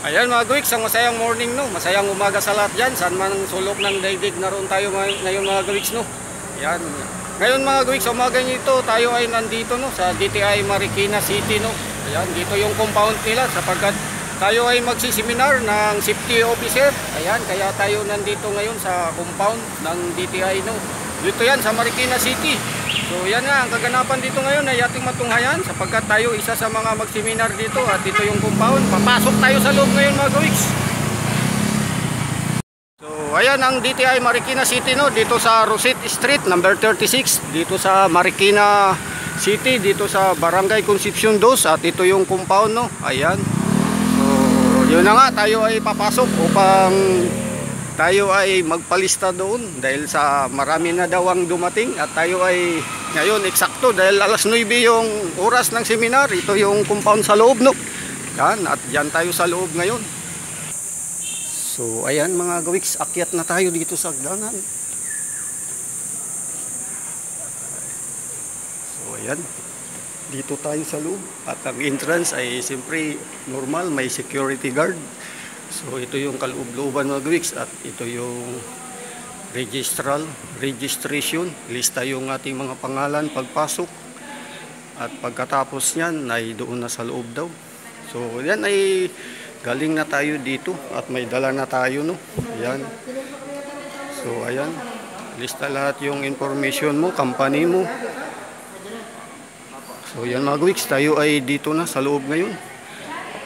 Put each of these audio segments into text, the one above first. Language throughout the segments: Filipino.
Ayan mga guwiks, ang masayang morning no. Masayang umaga sa lahat dyan. Saan man ang sulok ng daigdig, naroon tayo ngayon mga guwiks no. Ayan. Ngayon mga guwiks, umaga nito tayo ay nandito no sa DTI Marikina City no. Ayan, dito yung compound nila sapagkat tayo ay magsiseminar ng safety officer. Ayan, kaya tayo nandito ngayon sa compound ng DTI no. Dito yan sa Marikina City. So yan nga, ang kaganapan dito ngayon ay ating matunghayan sapagkat tayo isa sa mga magseminar dito at dito yung compound. Papasok tayo sa loob ngayon mga guwiks. So ayan ang DTI Marikina City no, dito sa Rosit Street number 36, dito sa Marikina City, dito sa Barangay Concepcion 2 at ito yung compound no. Ayan. So yun na nga, tayo ay papasok upang tayo ay magpalista doon dahil sa marami na daw ang dumating at tayo ay ngayon eksakto dahil alas 9 yung oras ng seminar. Ito yung compound sa loob no. Yan, at dyan tayo sa loob ngayon. So ayan mga gawiks, akyat na tayo dito sa hagdanan. So ayan, dito tayo sa loob at ang entrance ay siyempre normal, may security guard. So ito yung kaloob-looban mga gawiks at ito yung registration, lista yung ating mga pangalan pagpasok at pagkatapos niyan ay doon na sa loob daw. So yan ay galing na tayo dito at may dala na tayo no. Ayan. So ayan, lista lahat yung information mo, company mo. So yan mga gawiks, tayo ay dito na sa loob ngayon.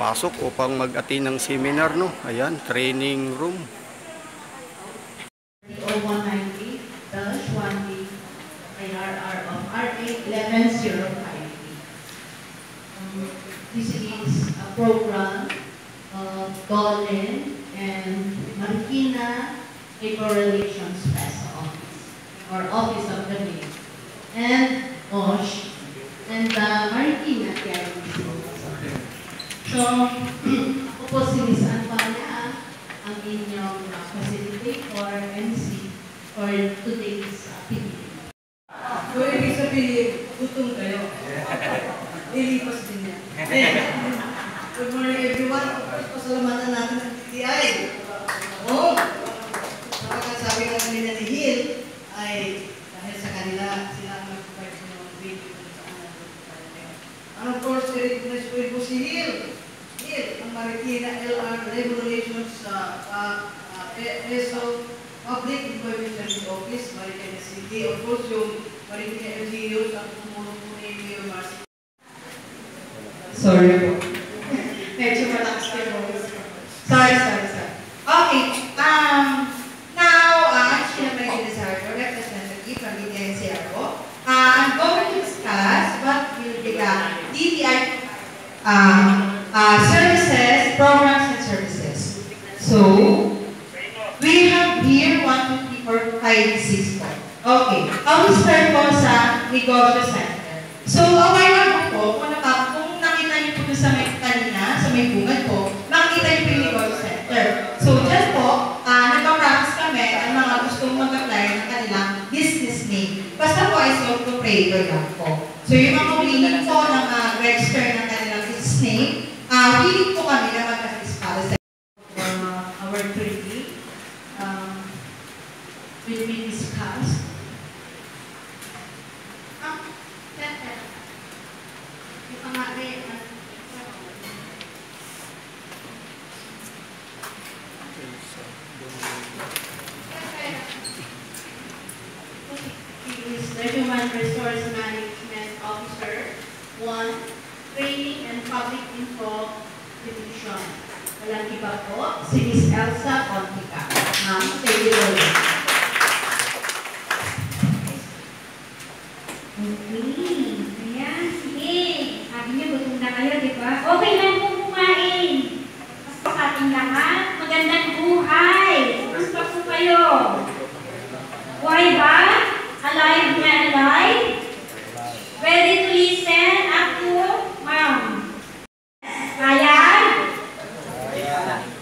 Pasok upang mag-attend ng seminar no. Ayan, training room. 0190-1B IRR of RA 1105. This is a program of Golden and Marikina Labor Relations Special Office or Office of the Mayor and OSH and the Marikina PRDC. So, ako po si Ms. Antonia, ang inyong facilitator, MC, for today's activity. So, ibig sabihin, gutom kayo. Lilipas din yan. Good morning everyone. Pasalamatan natin ang DTI. Oo. Sabi nga kanila ni Hill, ay dahil sa kanila, sila ang mag-provide ng video sa kanila. And of course, i-recognize ko po si Hill. Ang Marikina LR Labor Relations SO Public Employment Service Office, Marikina City. Of course, yung Marikina LGU sa tumulong po ni Mayor Marcy. Sorry po. Medyo malakas kayo. Sorry. Okay. Now, actually, I'm going to start a representative from DTI CRO. I'm going to discuss what will be the DTI services, programs, and services. So, we have here 1, 2, 3, 4, 5, 6. Okay. I will start po sa negosyo center. So, a while ago po, kung nakita niyo po sa may kanina, sa may bungad po, makikita niyo po yung negosyo center. So, just po, nagpa-practice kami ang mga gustong mag-apply ng kanilang business name. Basta po ay sole proprietor lang po. So, yung mga willing po ng register ng kanilang business name, willing po kami na mag-assist para sa our training. Will be discussed. The Human Resource Management Officer 1, Training and Public Info Division. Walang iba po, si Ms. Elsa Contica. Ma'am, thank you very much. Okay. Ayan, sige. Sabi niyo, gutom na kayo, di ba? Okay lang po kumain. Basta sa ating lahat, magandang buhay. Gusto po kayo. Buhay ba? Alive na alive? Ready to listen? Ako, ma'am. Kaya?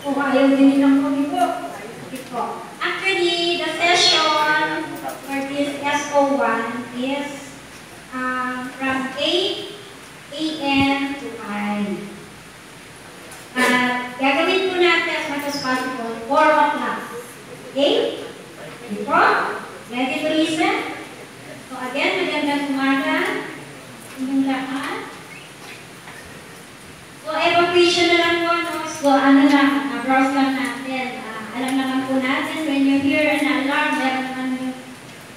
Kung ayaw din ng kami po. Actually, the session for this SO1 is from 8 a.m. to 5. At gagawin po natin as much as possible 4 o'clock. Okay? Before, ready to listen? So again, magandang umaga. Inyong lahat. So evacuation na lang po, no? So ano lang, browse lang natin. Alam naman po natin, when you hear an alarm, meron naman yung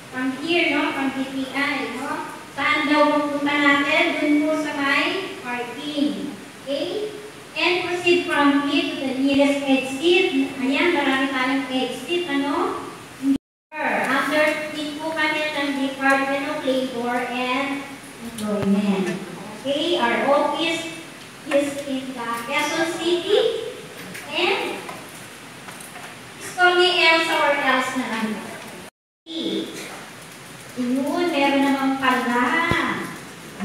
from here, no? From TPI, no? Saan daw pupunta natin? Dun po sa may parking. Okay? And proceed from here to the nearest exit. Ayan, marami tayong exit, ano? Underneath po kami ng Department of Labor and Employment. Okay? Our office is in the Quezon City. And call me Elsa or else na lang. Yun, meron naman pala.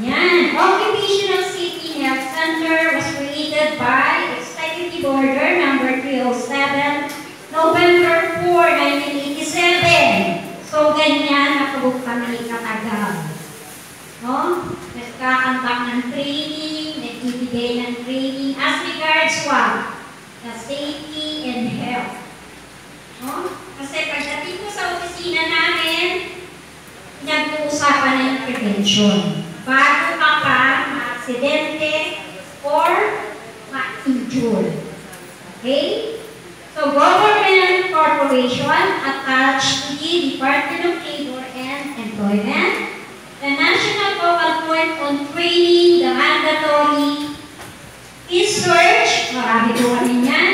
Yan. Occupational Safety Health Center was created by Executive Order number 307, November 4, 1987. So, ganyan nakabuk kami katagal. No? Nagkakantak ng training, nagbibigay ng training as regards what? The safety and health. No? Kasi pagdating ko sa opisina namin, nag-uusapan na yung prevention. Bago ka pa ma-aksidente or ma-injure. Okay? So, government corporation attached to the Department of Labor and Employment, the national focal point on training, the mandatory research, marami po kami yan,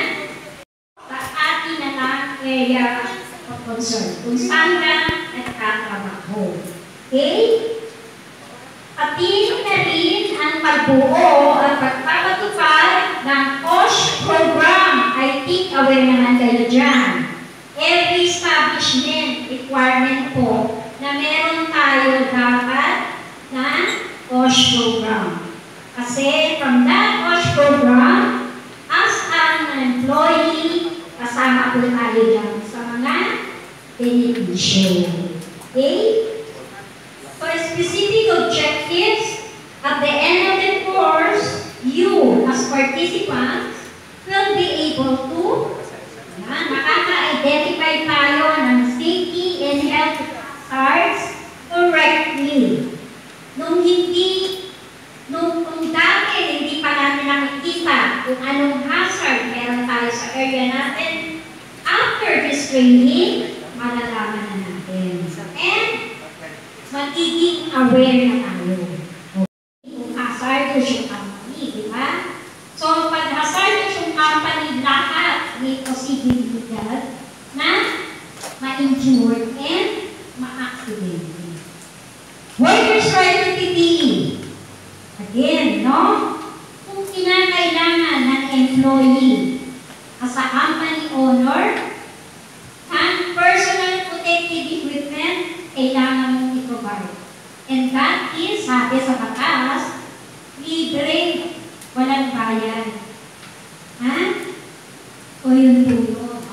sa ating na lang area of concern. Kung saan ka nagkatrabaho. Okay? Pati na rin ang pagbuo at pagpapatupad ng OSH program. I think aware naman kayo dyan. Every establishment requirement po na meron tayo dapat na OSH program. Kasi from that OSH program, as an employee, kasama po tayo dyan sa mga benepisyo. Okay? So, specific objectives, at the end of the course, you as participants will be able to makaka-identify tayo ng safety and health hazards correctly. Kung dati hindi pa natin nakikita kung anong hazard meron tayo sa area natin, after this training, malalaman na natin. And magiging aware na tayo. Kung hazardous yung company, di ba? So, pag hazardous yung company, lahat may posibilidad na ma-injure and ma-accident. Workers' right to PPE. Again, no? Kung kinakailangan ng employee as a company owner, ang personal protective equipment kailangan mong i-provide. And that is, sabi sa batas, libre, walang bayad. Ha? O yun tulong.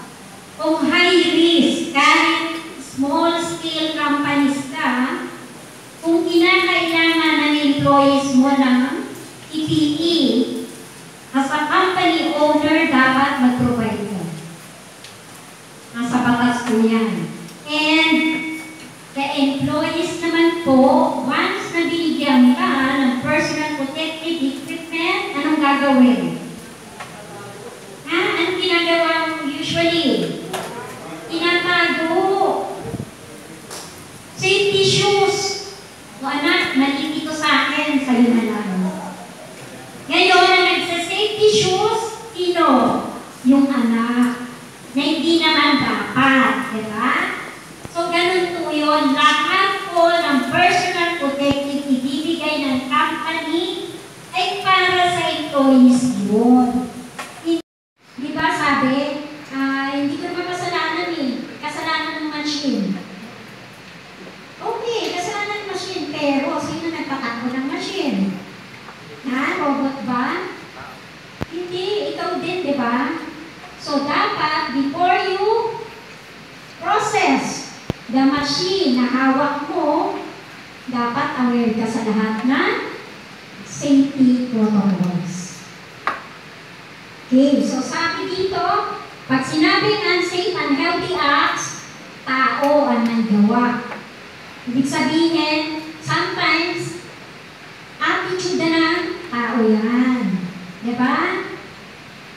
Kung high risk, kahit small scale companies ka, kung kinakailangan ng employees mo ng PPE, as a company owner, dapat mag-provide ka. Nasa batas po yan. And the employees naman po, once na binigyan ka ng personal protective equipment, anong gagawin? Ha? Anong ginagawa mo usually? Tinatago. Safety shoes. O anak, mali ito sa akin, sa'yo na lang. Ngayon, na nagsa-safety shoes, sino? Yung anak. Na hindi naman dapat, di ba? So, ganun po yun. Lahat po ng personal protective ibibigay ng company ay para sa employees yun. Di ba sabi, hindi ko naman kasalanan eh. Kasalanan ng machine. Okay, kasalanan ng machine. Pero, sino nagpatakbo ng machine? Ha? Robot ba? Hindi, ikaw din, di ba? So, dapat, before you process the machine na hawak mo, dapat aware ka sa lahat na safety protocols. Okay, so sabi dito, pag sinabing unsafe, unhealthy acts, tao ang nagawa. Ibig sabihin, sometimes, attitude na ng tao yan. Diba?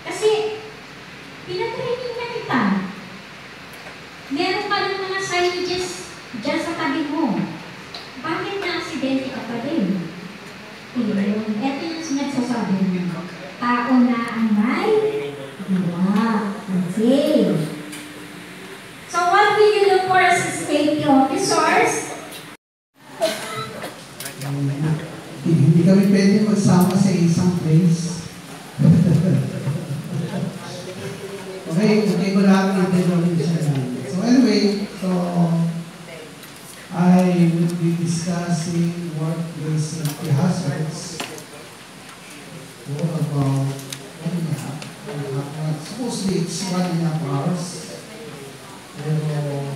Kasi, pinatraining na kita. Meron pa ng mga signages dyan sa tabi mo. Bakit na-aksidente ka pa rin? Ayun. Ito yung nagsasabi mo. Tao na ang may gawa. Okay. So what will you look for as safety officers? Hindi kami pwede magsama sa isang place. Okay ko lahat ng intervention. So anyway, I will be discussing workplace safety hazards for about 1.5. Supposedly it's 1.5 hours. Pero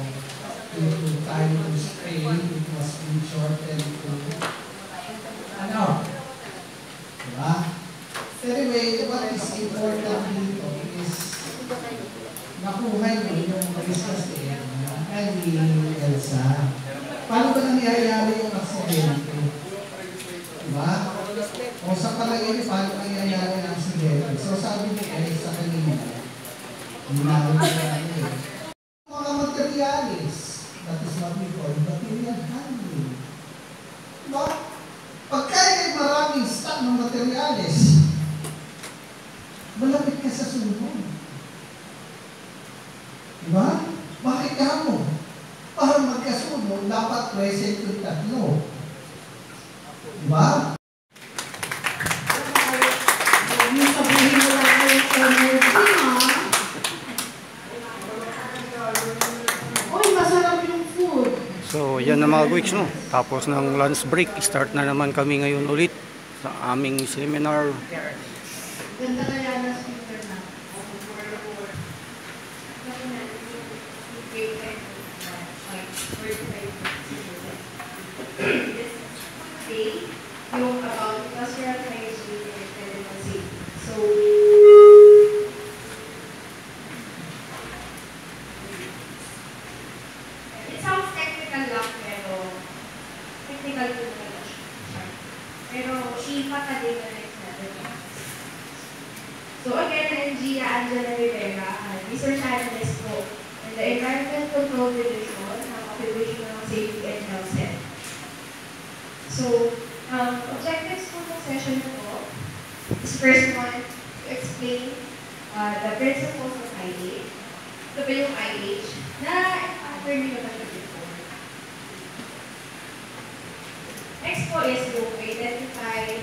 due to time constraint, it was being shortened to an hour. Diba? Anyway, what is important dito is nakuha nyo yung discuss ni Elsa. Paano ba nangyayari yung aksidente? Diba? O sa palagay niyo, paano nangyayari ang aksidente? So sabi ni Elsa kanina, hinawin ko natin mga materialis. That is what we call material handling. Diba? Pagka ay maraming stock ng materialis, malapit ka sa sunog. Diba? Bakit ka mo? Para magkasunog, dapat present yung tatlo. Diba? Yung sabihin mo lang yung energy, ha? Uy, masarap yung food. So yan na mga guys, no? Tapos ng lunch break, start na naman kami ngayon ulit sa aming seminar. Ganda kaya na speaker na. Yung about industrial hygiene and medical safety. So, it sounds technical lang, pero technical po na siya. Pero Shifa ka din na next level. So again, I'm Gia Angela Rivera, Research Analyst po in the Environment Control Division ng Occupational Safety and Health Center. So, objectives po ng session po is first one, to explain the principles of IH. Ito ba yung IH na after nyo naman siya before. Next po is to identify